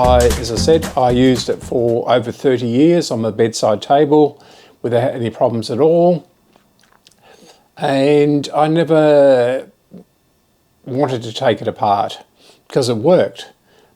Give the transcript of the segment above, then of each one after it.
As I said, I used it for over 30 years on my bedside table without any problems at all. And I never wanted to take it apart because it worked,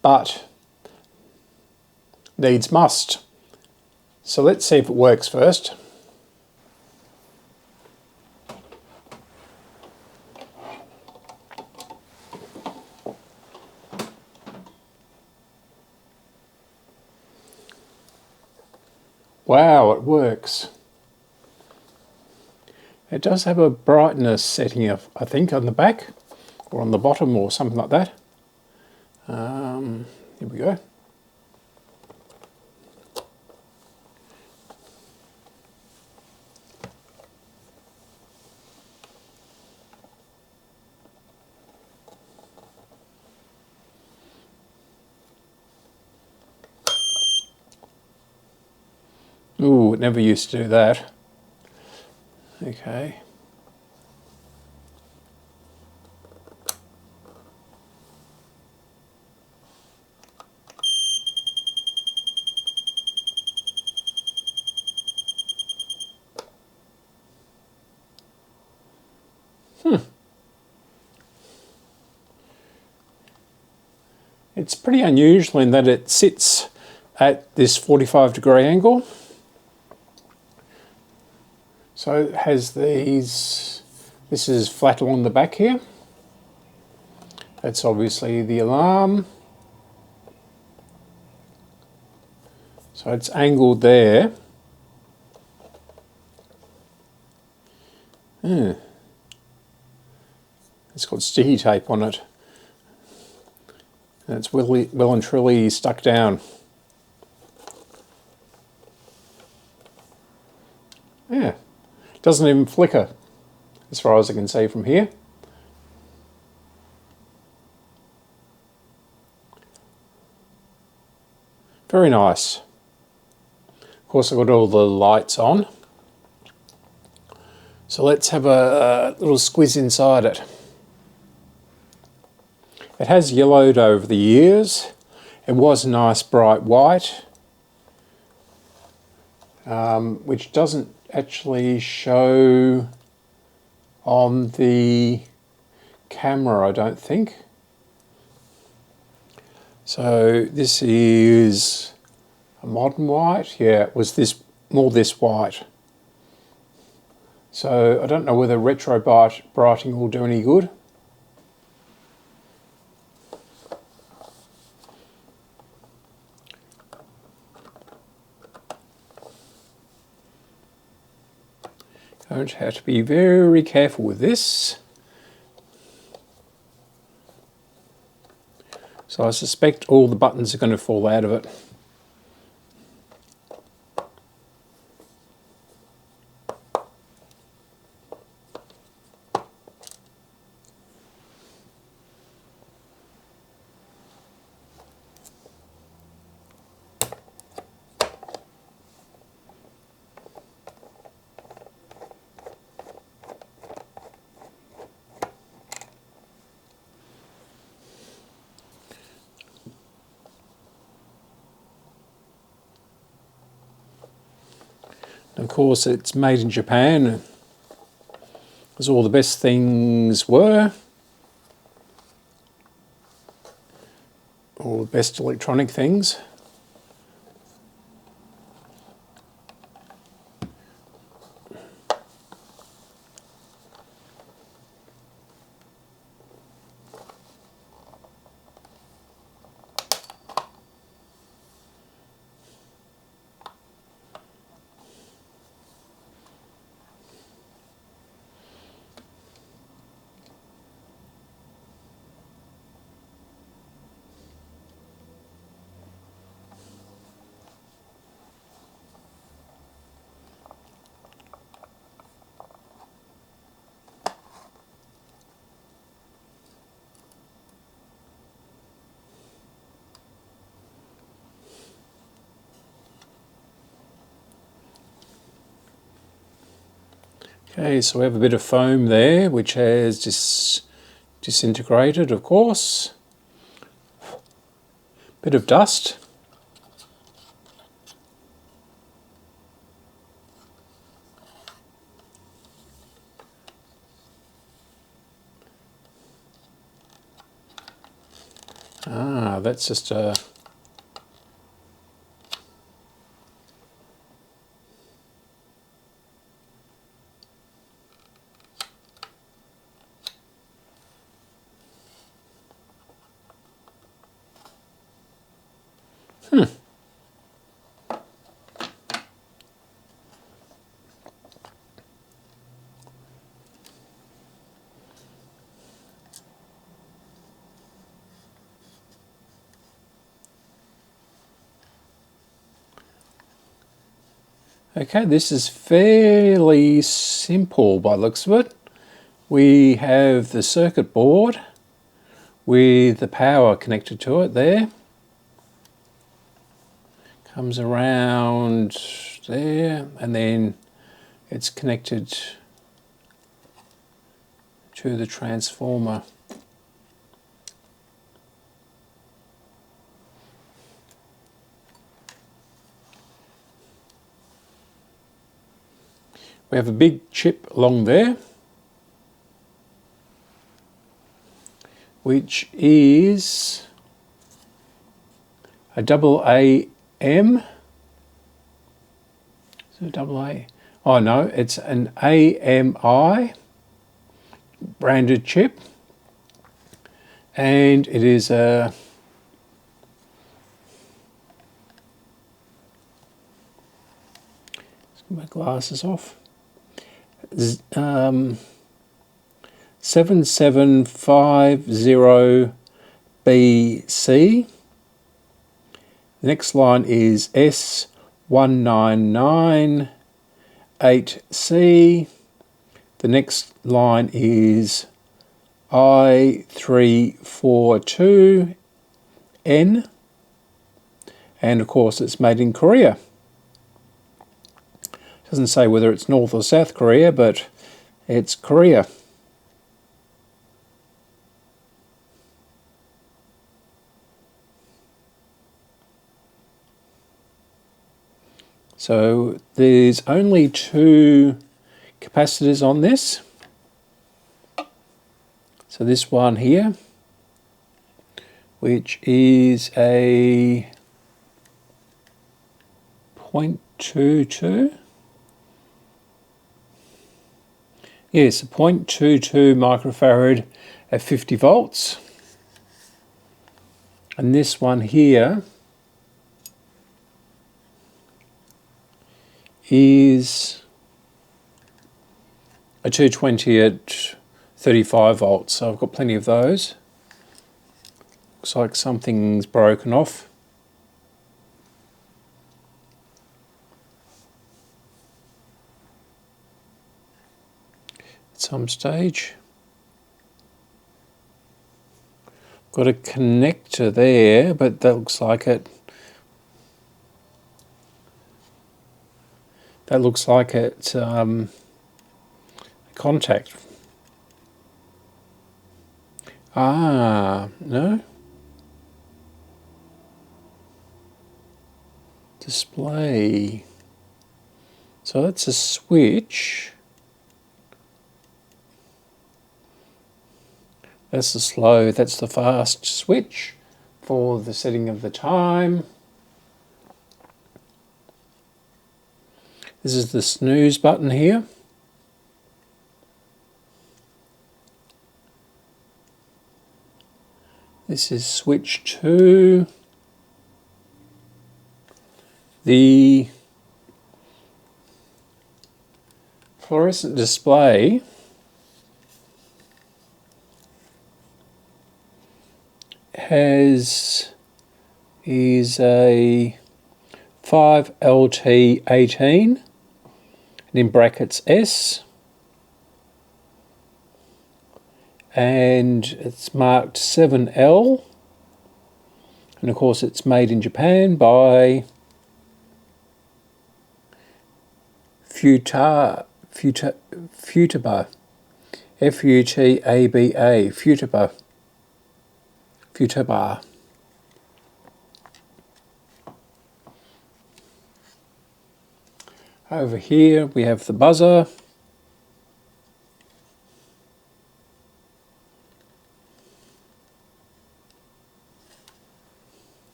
but needs must. So let's see if it works first. Wow, it works. It does have a brightness setting, I think, on the back or on the bottom or something like that. Here we go. Ooh, it never used to do that. Okay. It's pretty unusual in that it sits at this 45-degree angle. So it has these, this is flat along the back here. That's obviously the alarm. So it's angled there. It's got sticky tape on it. And it's well and truly stuck down. Yeah, it doesn't even flicker as far as I can see from here. Very nice. Of course, I've got all the lights on. So let's have a little squiz inside it. It has yellowed over the years. It was a nice bright white, which doesn't actually show on the camera, I don't think. So this is a modern white. Yeah, it was this white. So I don't know whether retro brighting will do any good. Going to have to be very careful with this. So I suspect all the buttons are going to fall out of it. Of course, it's made in Japan, as all the best things were. All the best electronic things. Okay, so we have a bit of foam there, which has disintegrated, of course. Bit of dust. Ah, that's just a... Okay, this is fairly simple by the looks of it. We have the circuit board with the power connected to it there. Comes around there, and then it's connected to the transformer. We have a big chip along there, which is a AA-M. Is it a double A? Oh no, it's an AMI branded chip, and it is a let's get my glasses off. 7750BC. The next line is S1998C. The next line is I342N. And of course it's made in Korea. Doesn't say whether it's North or South Korea, but it's Korea. So there's only 2 capacitors on this. So this one here, which is a 0.22. Yes, a 0.22 microfarad at 50 volts. And this one here is a 220 at 35 volts. So I've got plenty of those. Looks like something's broken off. Some stage. Got a connector there, but that looks like it. That looks like it's a contact. Ah, no. Display. So that's a switch. That's the slow, that's the fast switch for the setting of the time. This is the snooze button here. This is switch 2. The fluorescent display is a 5LT18, and in brackets S, and it's marked 7L, and of course it's made in Japan by Futaba, Futaba. Futaba. Over here we have the buzzer.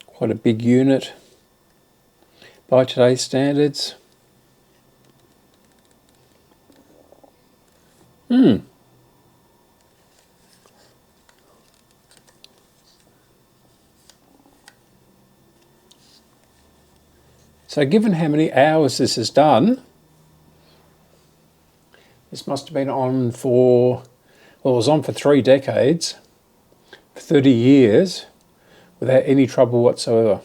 Quite a big unit by today's standards. So given how many hours this has done, this must have been on for, well, it was on for 3 decades, 30 years, without any trouble whatsoever.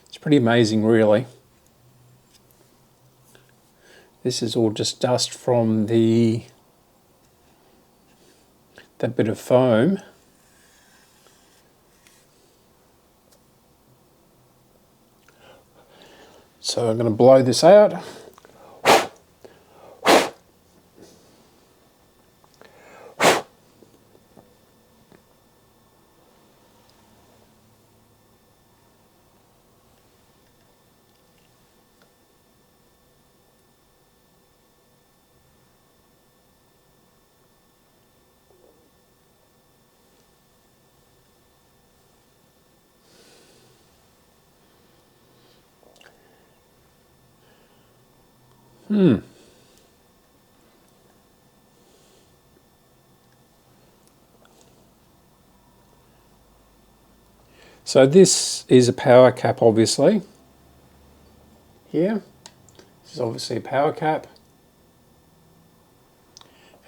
It's pretty amazing, really. This is all just dust from that bit of foam. So I'm going to blow this out. So this is a power cap, obviously. Here, this is obviously a power cap.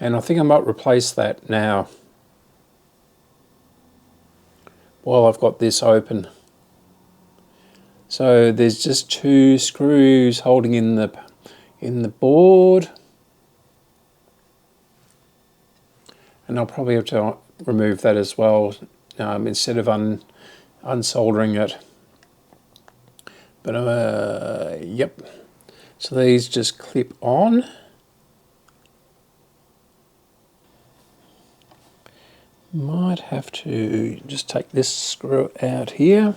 And I think I might replace that now while I've got this open. So there's just 2 screws holding in the board. And I'll probably have to remove that as well, instead of unsoldering it. But yep. So these just clip on. Might have to just take this screw out here.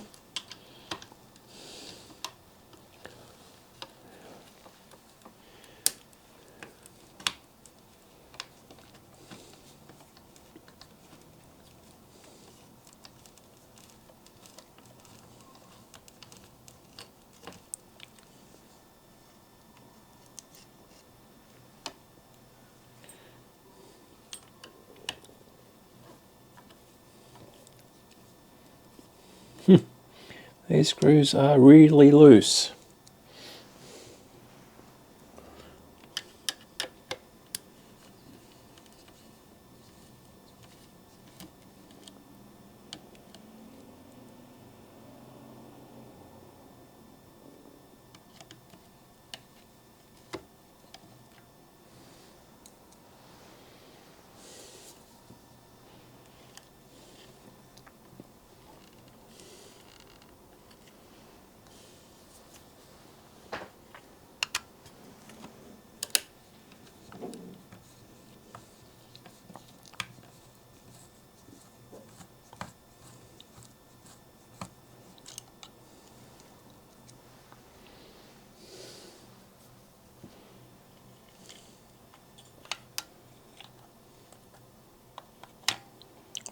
These screws are really loose.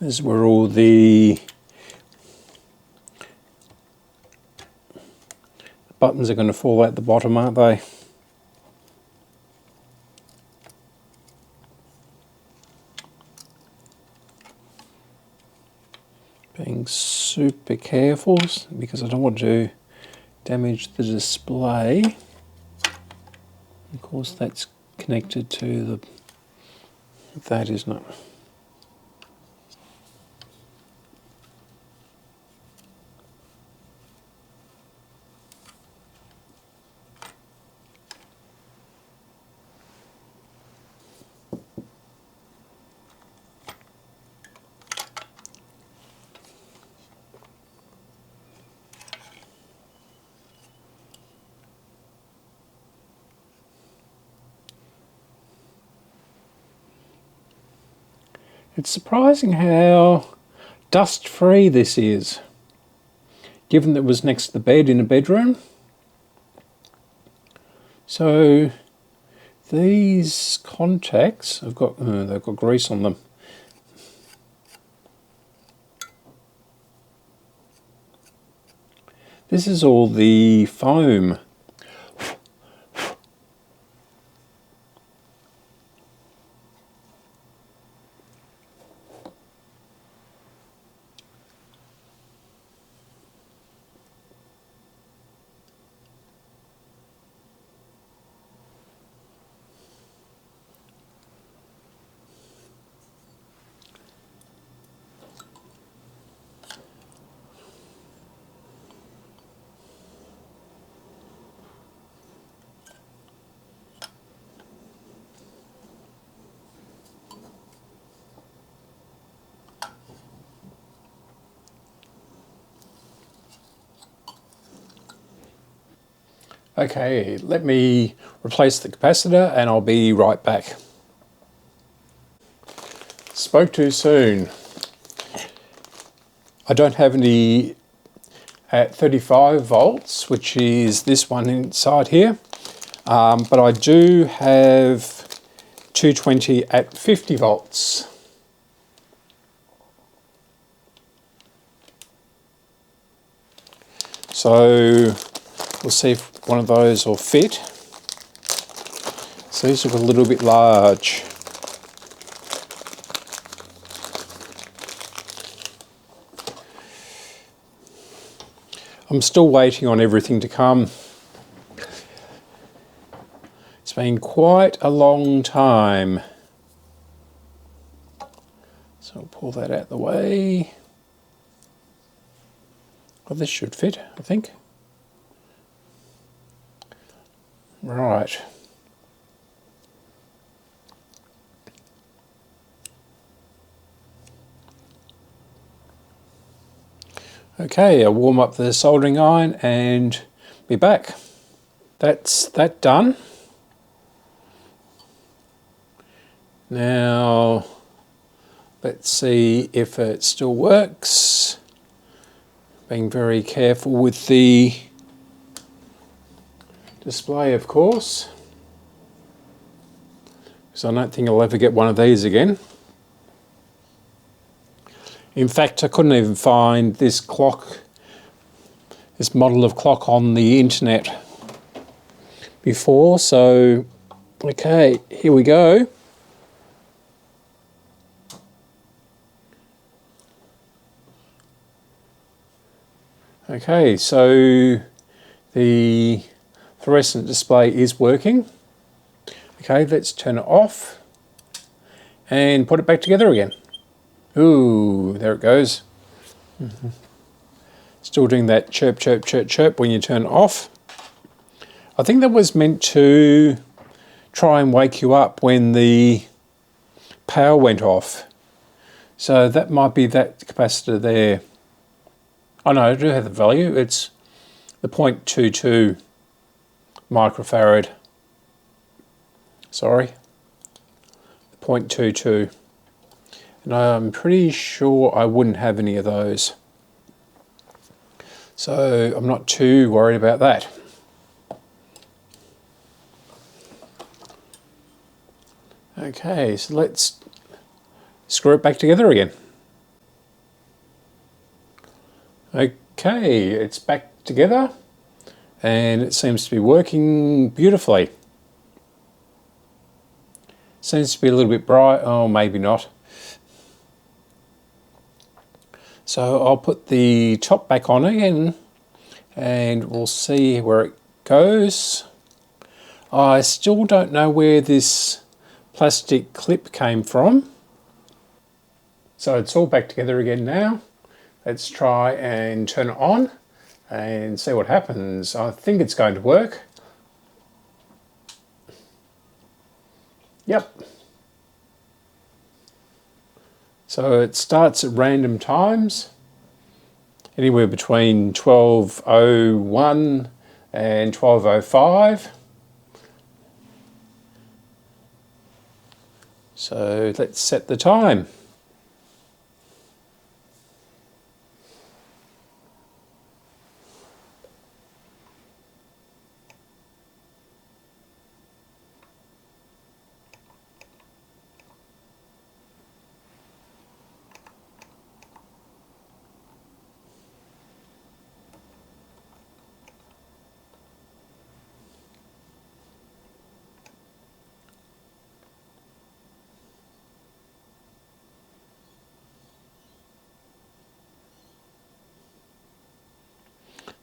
This is where all the buttons are going to fall out the bottom, aren't they? Being super careful because I don't want to damage the display. Of course that's connected to that, isn't it? It's surprising how dust-free this is, given that it was next to the bed in a bedroom. So these contacts have got they've got grease on them. This is all the foam. Okay, let me replace the capacitor and I'll be right back. Spoke too soon. I don't have any at 35 volts, which is this one inside here, but I do have 220 at 50 volts. So we'll see if one of those will fit. So these look a little bit large. I'm still waiting on everything to come. It's been quite a long time. So I'll pull that out of the way. Well, this should fit, I think. Right. Okay, I'll warm up the soldering iron and be back. That's that done. Now, let's see if it still works. Being very careful with the display, of course, because I don't think I'll ever get one of these again. In fact, I couldn't even find this clock, this model of clock on the internet before, so okay, here we go. Okay, so the fluorescent display is working. Okay, let's turn it off and put it back together again. Ooh, there it goes. Still doing that chirp, chirp, chirp, chirp when you turn it off. I think that was meant to try and wake you up when the power went off. So that might be that capacitor there. Oh no, I do have the value. It's the 0.22 microfarad. Sorry, 0.22. And I'm pretty sure I wouldn't have any of those. So I'm not too worried about that. Okay, so let's screw it back together again. Okay, it's back together and it seems to be working beautifully. Seems to be a little bit bright, oh maybe not. So I'll put the top back on again and we'll see where it goes. I still don't know where this plastic clip came from. So it's all back together again now. Let's try and turn it on and see what happens. I think it's going to work. Yep. So it starts at random times, anywhere between 12:01 and 12:05. So let's set the time.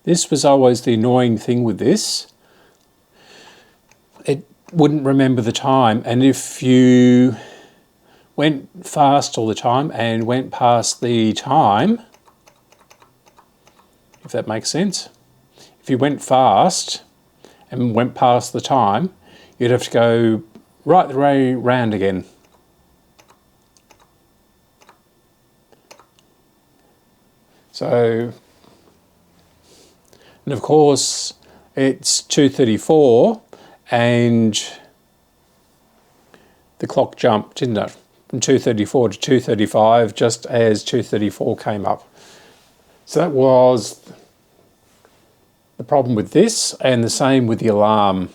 This was always the annoying thing with this. It wouldn't remember the time, and if you went fast all the time and went past the time, if that makes sense, if you went fast and went past the time, you'd have to go right the way round again. So, and of course, it's 2:34 and the clock jumped, didn't it? From 2:34 to 2:35 just as 2:34 came up. So that was the problem with this, and the same with the alarm.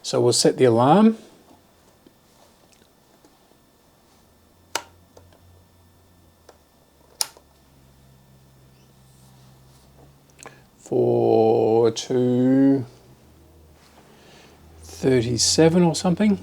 So we'll set the alarm. For 2:37 or something.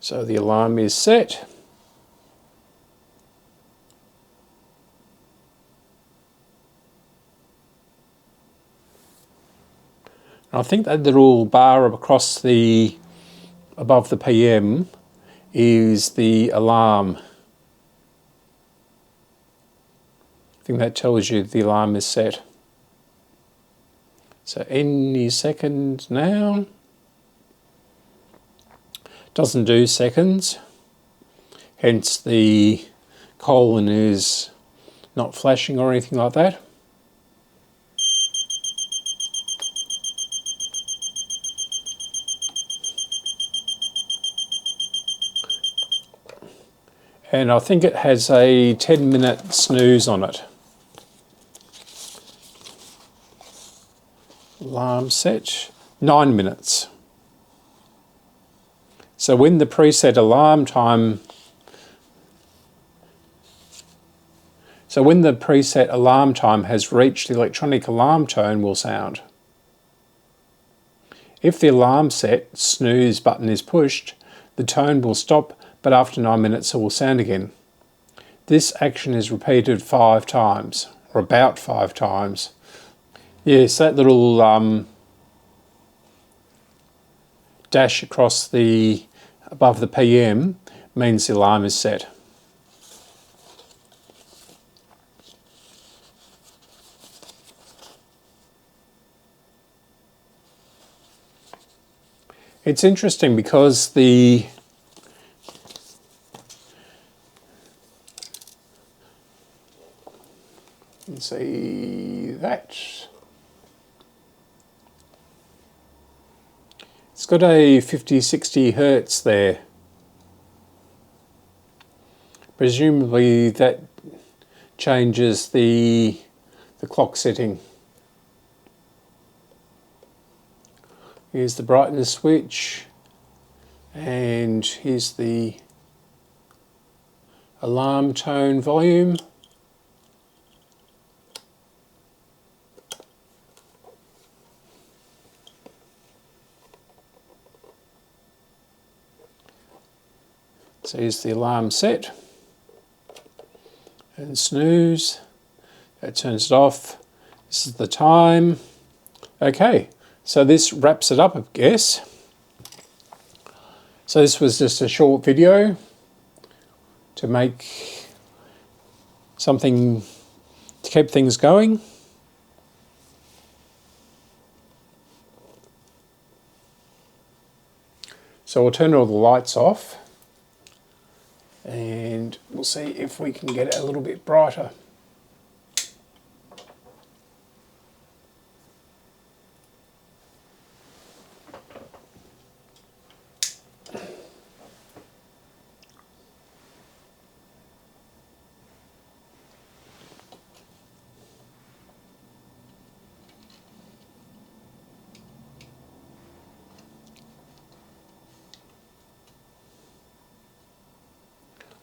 So the alarm is set. I think that little bar across the, above the PM is the alarm. I think that tells you the alarm is set. So any second now. Doesn't do seconds, hence the colon is not flashing or anything like that. And I think it has a 10-minute snooze on it. Alarm set, 9 minutes. So when the preset alarm time, has reached, the electronic alarm tone will sound. If the alarm set snooze button is pushed, the tone will stop, but after 9 minutes it will sound again. This action is repeated 5 times, or about 5 times. Yes, that little dash across the above the PM means the alarm is set. It's interesting because the let's see that. It's got a 50-60 Hertz there. Presumably that changes the clock setting. Here's the brightness switch, and here's the alarm tone volume. So here's the alarm set, and snooze, that turns it off. This is the time. Okay, so this wraps it up, I guess. So this was just a short video to make something to keep things going. So we'll turn all the lights off, and we'll see if we can get it a little bit brighter.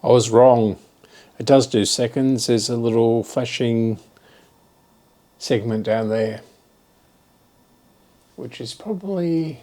I was wrong. It does do seconds. There's a little flashing segment down there, which is probably...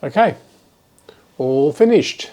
Okay, all finished.